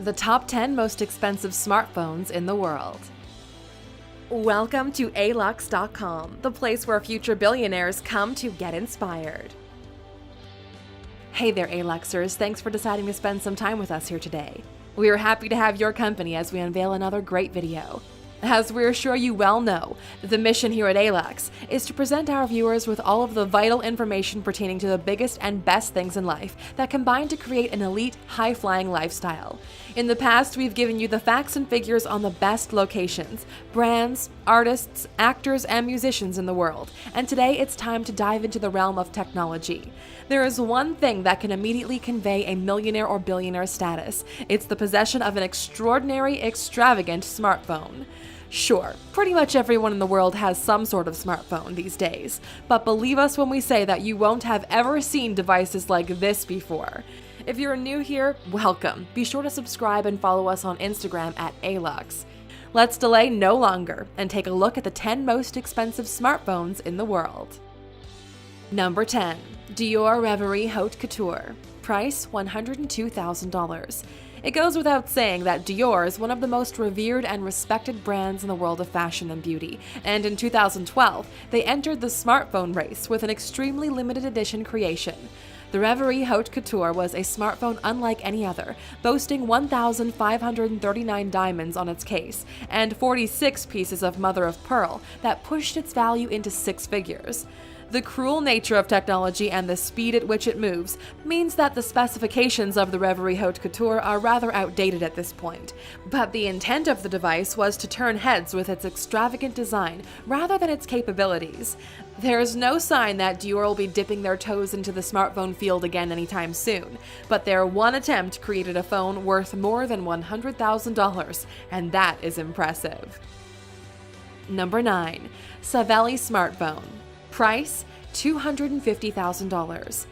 The top 10 most expensive smartphones in the world. Welcome to alux.com, the place where future billionaires come to get inspired. Hey there, Aluxers. Thanks for deciding to spend some time with us here today. We are happy to have your company as we unveil another great video. As we're sure you well know, the mission here at Alux is to present our viewers with all of the vital information pertaining to the biggest and best things in life that combine to create an elite, high-flying lifestyle. In the past, we've given you the facts and figures on the best locations, brands, artists, actors, and musicians in the world, and today it's time to dive into the realm of technology. There is one thing that can immediately convey a millionaire or billionaire status. It's the possession of an extraordinary, extravagant smartphone. Sure, pretty much everyone in the world has some sort of smartphone these days, but believe us when we say that you won't have ever seen devices like this before. If you're new here, welcome. Be sure to subscribe and follow us on Instagram at Alux. Let's delay no longer and take a look at the 10 most expensive smartphones in the world. Number 10. Dior Reverie Haute Couture. Price $102,000. It goes without saying that Dior is one of the most revered and respected brands in the world of fashion and beauty, and in 2012, they entered the smartphone race with an extremely limited edition creation. The Reverie Haute Couture was a smartphone unlike any other, boasting 1,539 diamonds on its case and 46 pieces of mother of pearl that pushed its value into six figures. The cruel nature of technology and the speed at which it moves means that the specifications of the Reverie Haute Couture are rather outdated at this point, but the intent of the device was to turn heads with its extravagant design rather than its capabilities. There is no sign that Dior will be dipping their toes into the smartphone field again anytime soon, but their one attempt created a phone worth more than $100,000, and that is impressive. Number 9. Savelii Smartphone. Price $250,000.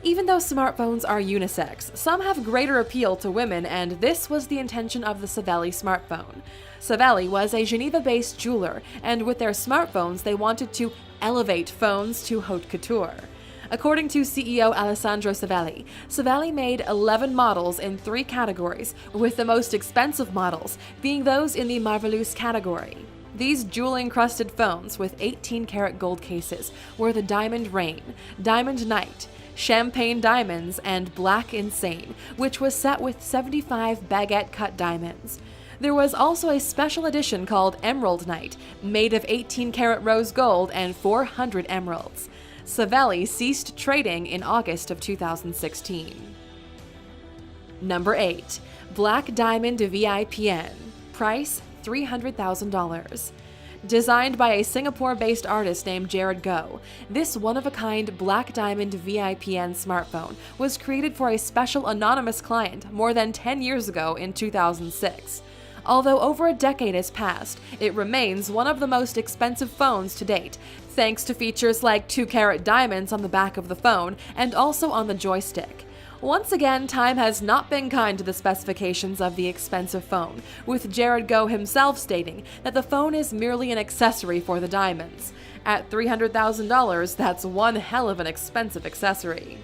Even though smartphones are unisex, some have greater appeal to women, and this was the intention of the Savelii smartphone. Savelii was a Geneva-based jeweler, and with their smartphones they wanted to elevate phones to haute couture. According to CEO Alessandro Savelii, Savelii made 11 models in 3 categories, with the most expensive models being those in the Marvelous category. These jewel-encrusted phones with 18-karat gold cases were the Diamond Rain, Diamond Night, Champagne Diamonds, and Black Insane, which was set with 75 baguette-cut diamonds. There was also a special edition called Emerald Night, made of 18-karat rose gold and 400 emeralds. Savelii ceased trading in August of 2016. Number 8. Black Diamond VIPN. Price $300,000. Designed by a Singapore-based artist named Jared Goh, this one-of-a-kind Black Diamond VIPN smartphone was created for a special anonymous client more than 10 years ago in 2006. Although over a decade has passed, it remains one of the most expensive phones to date, thanks to features like 2-karat diamonds on the back of the phone and also on the joystick. Once again, time has not been kind to the specifications of the expensive phone, with Jared Goh himself stating that the phone is merely an accessory for the diamonds. At $300,000, that's one hell of an expensive accessory.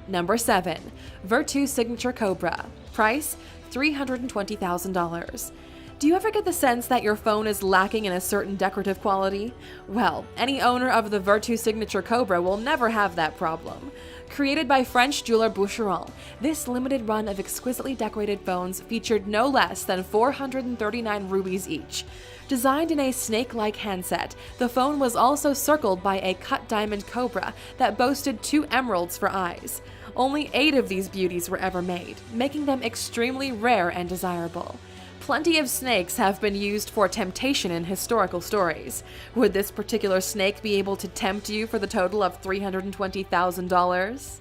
Number 7. Virtu Signature Cobra. Price $320,000. Do you ever get the sense that your phone is lacking in a certain decorative quality? Well, any owner of the Virtu Signature Cobra will never have that problem. Created by French jeweler Boucheron, this limited run of exquisitely decorated phones featured no less than 439 rubies each. Designed in a snake-like handset, the phone was also circled by a cut diamond cobra that boasted 2 emeralds for eyes. Only 8 of these beauties were ever made, making them extremely rare and desirable. Plenty of snakes have been used for temptation in historical stories. Would this particular snake be able to tempt you for the total of $320,000?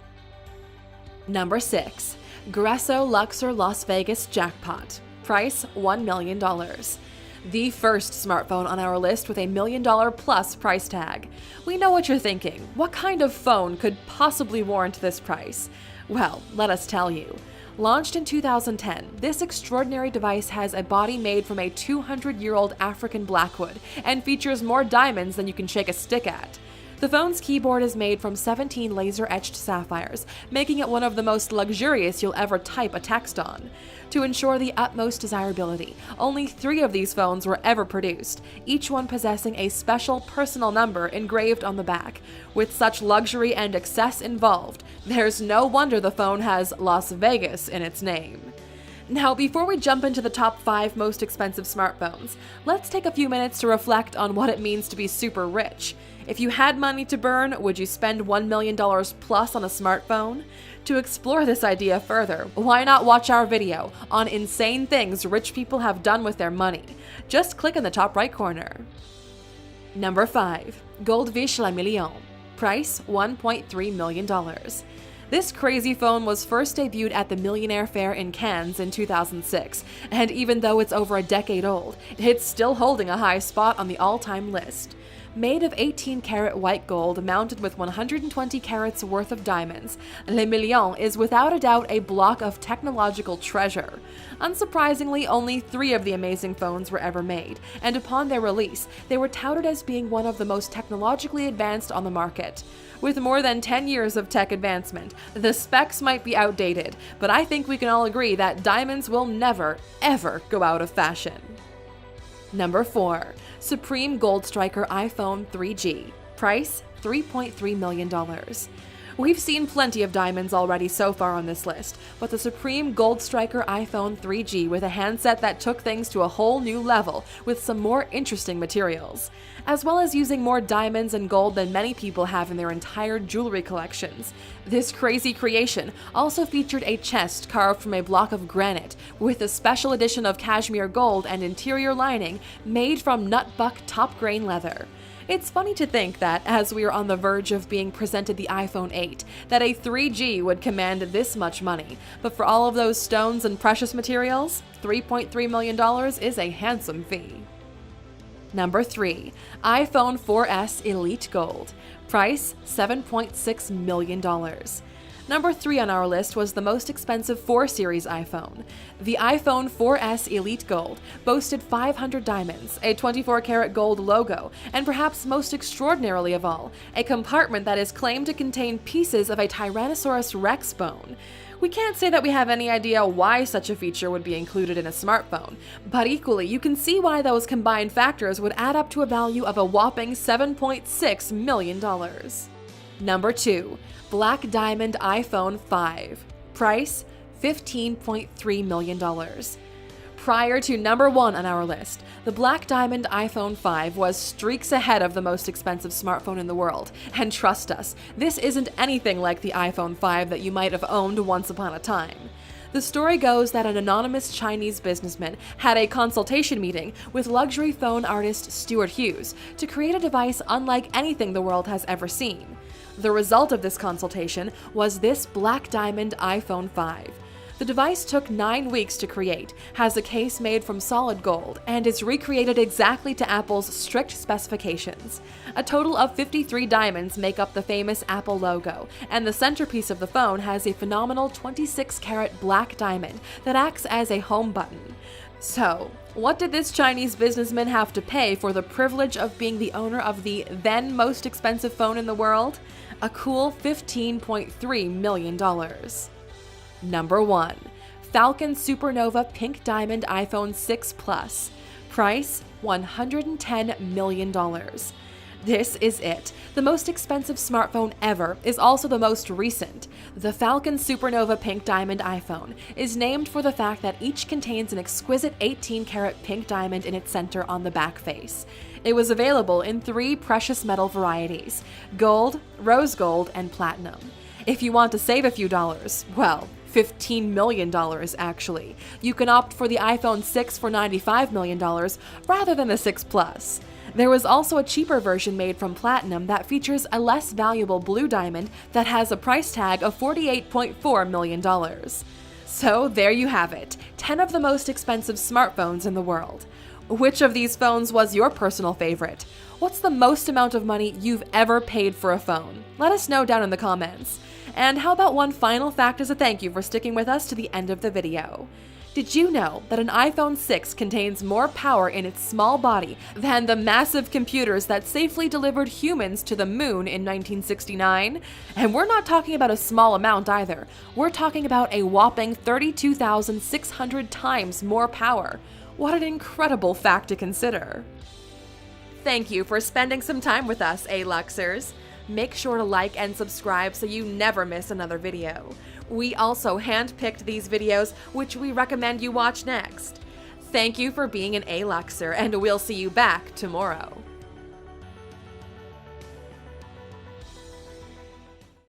Number 6. Gresso Luxor Las Vegas Jackpot. Price $1 million. The first smartphone on our list with a $1 million plus price tag. We know what you're thinking. What kind of phone could possibly warrant this price? Well, let us tell you. Launched in 2010, this extraordinary device has a body made from a 200-year-old African blackwood and features more diamonds than you can shake a stick at. The phone's keyboard is made from 17 laser-etched sapphires, making it one of the most luxurious you'll ever type a text on. To ensure the utmost desirability, only 3 of these phones were ever produced, each one possessing a special personal number engraved on the back. With such luxury and excess involved, there's no wonder the phone has Las Vegas in its name. Now, before we jump into the top 5 most expensive smartphones, let's take a few minutes to reflect on what it means to be super rich. If you had money to burn, would you spend $1 million plus on a smartphone? To explore this idea further, why not watch our video on insane things rich people have done with their money? Just click in the top right corner. Number 5. Gold Vishal Emilio. Price $1.3 million. This crazy phone was first debuted at the Millionaire Fair in Cannes in 2006, and even though it's over a decade old, it's still holding a high spot on the all-time list. Made of 18-karat white gold mounted with 120 carats worth of diamonds, Le Million is without a doubt a block of technological treasure. Unsurprisingly, only 3 of the amazing phones were ever made, and upon their release, they were touted as being one of the most technologically advanced on the market. With more than 10 years of tech advancement, the specs might be outdated, but I think we can all agree that diamonds will never, ever go out of fashion. Number 4. Supreme Gold Striker iPhone 3G. Price $3.3 million. We've seen plenty of diamonds already so far on this list, but the Supreme Gold Striker iPhone 3G with a handset that took things to a whole new level with some more interesting materials, as well as using more diamonds and gold than many people have in their entire jewelry collections. This crazy creation also featured a chest carved from a block of granite with a special edition of cashmere gold and interior lining made from nutbuck top grain leather. It's funny to think that, as we are on the verge of being presented the iPhone 8, that a 3G would command this much money, but for all of those stones and precious materials, $3.3 million is a handsome fee. Number 3. iPhone 4S Elite Gold. Price $7.6 million. Number 3 on our list was the most expensive 4 Series iPhone. The iPhone 4S Elite Gold boasted 500 diamonds, a 24-karat gold logo, and perhaps most extraordinarily of all, a compartment that is claimed to contain pieces of a Tyrannosaurus Rex bone. We can't say that we have any idea why such a feature would be included in a smartphone, but equally, you can see why those combined factors would add up to a value of a whopping $7.6 million. Number 2. Black Diamond iPhone 5. Price $15.3 million. Prior to number 1 on our list, the Black Diamond iPhone 5 was streaks ahead of the most expensive smartphone in the world. And trust us, this isn't anything like the iPhone 5 that you might have owned once upon a time. The story goes that an anonymous Chinese businessman had a consultation meeting with luxury phone artist Stuart Hughes to create a device unlike anything the world has ever seen. The result of this consultation was this Black Diamond iPhone 5. The device took 9 weeks to create, has a case made from solid gold, and is recreated exactly to Apple's strict specifications. A total of 53 diamonds make up the famous Apple logo, and the centerpiece of the phone has a phenomenal 26-karat black diamond that acts as a home button. So, what did this Chinese businessman have to pay for the privilege of being the owner of the then most expensive phone in the world? A cool $15.3 million. Number 1. Falcon Supernova Pink Diamond iPhone 6 Plus. Price $110 million. This is it. The most expensive smartphone ever is also the most recent. The Falcon Supernova Pink Diamond iPhone is named for the fact that each contains an exquisite 18-karat pink diamond in its center on the back face. It was available in 3 precious metal varieties: gold, rose gold, and platinum. If you want to save a few dollars, well, $15 million actually, you can opt for the iPhone 6 for $95 million rather than the 6 Plus. There was also a cheaper version made from platinum that features a less valuable blue diamond that has a price tag of $48.4 million. So there you have it, 10 of the most expensive smartphones in the world. Which of these phones was your personal favorite? What's the most amount of money you've ever paid for a phone? Let us know down in the comments. And how about one final fact as a thank you for sticking with us to the end of the video? Did you know that an iPhone 6 contains more power in its small body than the massive computers that safely delivered humans to the moon in 1969? And we're not talking about a small amount either. We're talking about a whopping 32,600 times more power. What an incredible fact to consider. Thank you for spending some time with us, Luxors. Make sure to like and subscribe so you never miss another video. We also handpicked these videos, which we recommend you watch next. Thank you for being an Luxor, and we'll see you back tomorrow.